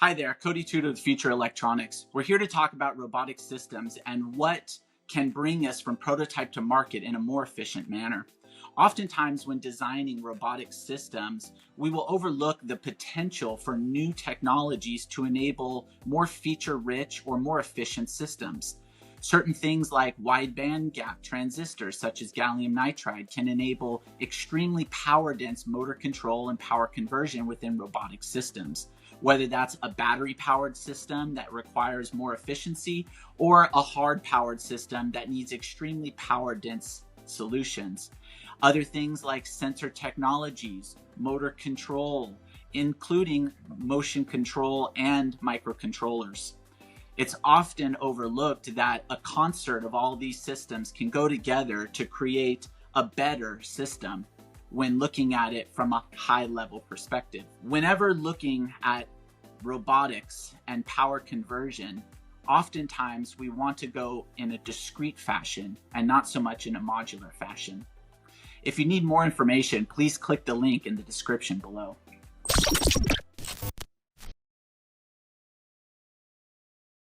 Hi there, Cody Tutor of Future Electronics. We're here to talk about robotic systems and what can bring us from prototype to market in a more efficient manner. Oftentimes, when designing robotic systems, we will overlook the potential for new technologies to enable more feature-rich or more efficient systems. Certain things like wide bandgap transistors, such as gallium nitride, can enable extremely power-dense motor control and power conversion within robotic systems. Whether that's a battery-powered system that requires more efficiency or a hard-powered system that needs extremely power-dense solutions. Other things like sensor technologies, motor control, including motion control and microcontrollers. It's often overlooked that a concert of all these systems can go together to create a better system when looking at it from a high-level perspective. Whenever looking at robotics and power conversion, oftentimes we want to go in a discrete fashion and not so much in a modular fashion. If you need more information, please click the link in the description below.